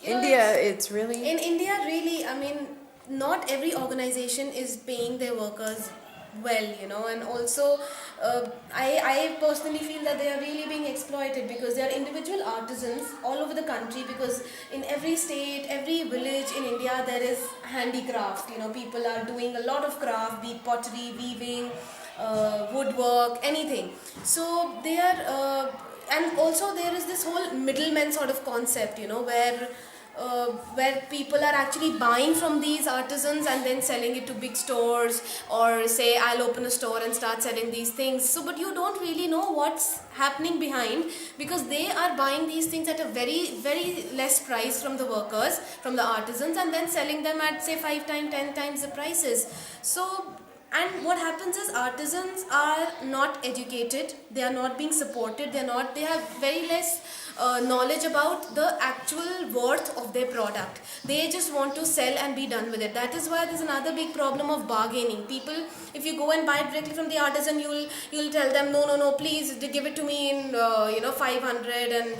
India, it's really... In India, really, I mean, not every organization is paying their workers well, and also I personally feel that they are really being exploited because they are individual artisans all over the country, because in every state, every village in India, there is handicraft. People are doing a lot of craft, be it pottery, weaving, woodwork, anything. So they are, and also there is this whole middleman sort of concept, where people are actually buying from these artisans and then selling it to big stores, or say I'll open a store and start selling these things. So but you don't really know what's happening behind, because they are buying these things at a very very less price from the workers, from the artisans, and then selling them at say 5 times 10 times the prices. So, and what happens is artisans are not educated, they are not being supported, they have very less knowledge about the actual worth of their product. They just want to sell and be done with it. That is why there's another big problem of bargaining. People, if you go and buy it directly from the artisan, you'll tell them no, please give it to me in 500, and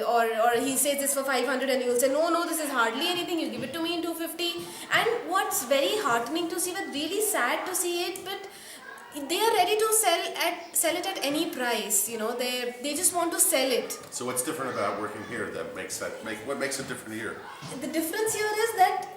or he says this for 500, and you'll say no, this is hardly anything, you give it to me in 250. And what's very heartening to see, but really sad to see it, but they are ready to sell it at any price. They just want to sell it. So what's different about working here that what makes it different here? The difference here is that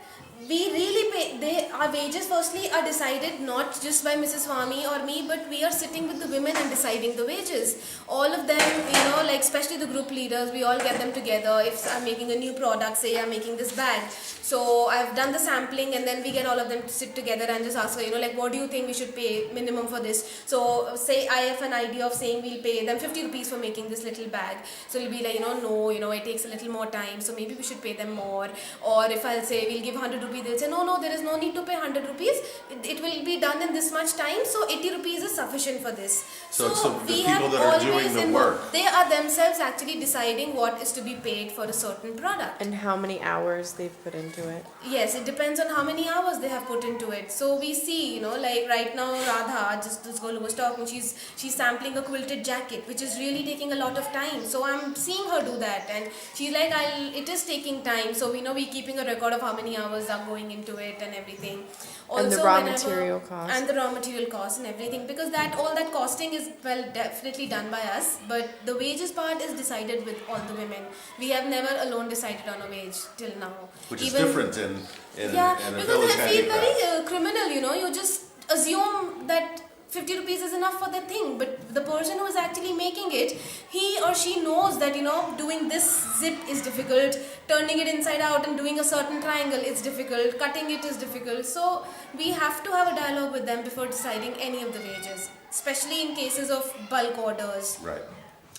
we really pay. Our wages firstly are decided not just by Mrs. Swami or me, but we are sitting with the women and deciding the wages. All of them, like especially the group leaders, we all get them together. If I'm making a new product, say I'm making this bag, so I've done the sampling, and then we get all of them to sit together and just ask her, like, what do you think we should pay minimum for this? So say I have an idea of saying we'll pay them 50 rupees for making this little bag. So it'll be like, no, it takes a little more time, so maybe we should pay them more. Or if I'll say we'll give 100 rupees, they'll say no, there is no need to pay 100 rupees. It will be done in this much time, so 80 rupees is sufficient for this. So it's the people that are doing the work. They are themselves actually deciding what is to be paid for a certain product. And how many hours they've put into it. Yes, it depends on how many hours they have put into it. So we see, like right now Radha, just this girl who was talking, she's sampling a quilted jacket, which is really taking a lot of time. So I'm seeing her do that, and she's like, it is taking time. So we're keeping a record of how many hours are going into it and everything. Also, and the raw material cost. And the raw material cost and everything, because all that costing is definitely done by us, but the wages part is decided with all the women. We have never alone decided on a wage till now. Which is different in a because village I feel handicraft. very criminal, you just assume that 50 rupees is enough for that thing, but the person who is actually making it, he or she knows that doing this zip is difficult, turning it inside out and doing a certain triangle is difficult, cutting it is difficult. So we have to have a dialogue with them before deciding any of the wages, especially in cases of bulk orders. Right.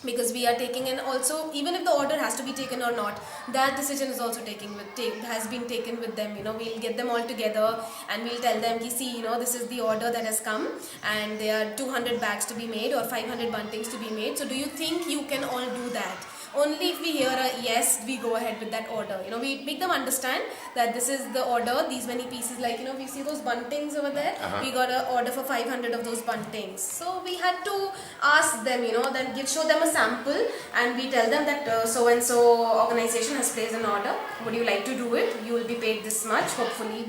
Because we are taking, and also even if the order has to be taken or not, that decision is also has been taken with them. We'll get them all together and we'll tell them, see, this is the order that has come, and there are 200 bags to be made or 500 buntings to be made. So do you think you can all do that? Only if we hear a yes, we go ahead with that order. We make them understand that this is the order, these many pieces, like, we see those buntings over there. We got an order for 500 of those buntings. So we had to ask them, then show them a sample, and we tell them that so-and-so organization has placed an order. Would you like to do it? You will be paid this much, hopefully,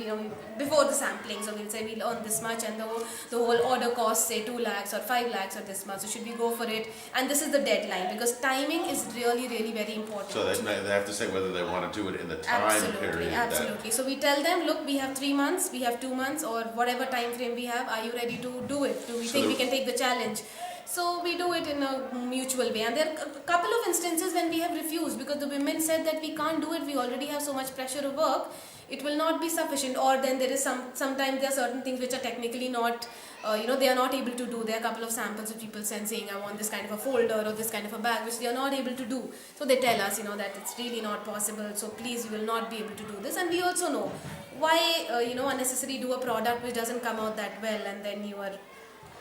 before the sampling. So we'll say we'll earn this much, and the whole order costs, say 2 lakhs or 5 lakhs or this much. So should we go for it? And this is the deadline, because timing is really very important. So they have to say whether they want to do it in the time period. Absolutely. So we tell them, look, we have 3 months, we have 2 months, or whatever time frame we have. Are you ready to do it? Do we think we can take the challenge? So we do it in a mutual way. And there are a couple of instances when we have refused, because the women said that we can't do it, we already have so much pressure of work, it will not be sufficient. Or then there is sometimes there are certain things which are technically not, they are not able to do. There are a couple of samples of people saying, I want this kind of a folder or this kind of a bag, which they are not able to do. So they tell us, that it's really not possible. So please, you will not be able to do this. And we also know why, unnecessarily do a product which doesn't come out that well, and then you are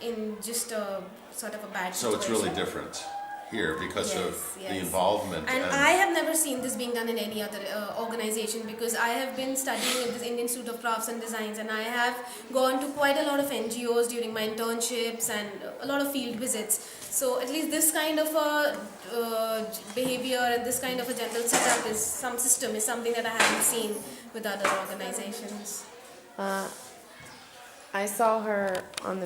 in just a sort of a bad situation. So it's really different here because of the involvement. And I have never seen this being done in any other organization, because I have been studying at this Indian Institute of Crafts and Designs, and I have gone to quite a lot of NGOs during my internships and a lot of field visits. So at least this kind of a behavior and this kind of a general setup is some system is something that I haven't seen with other organizations. I saw her on the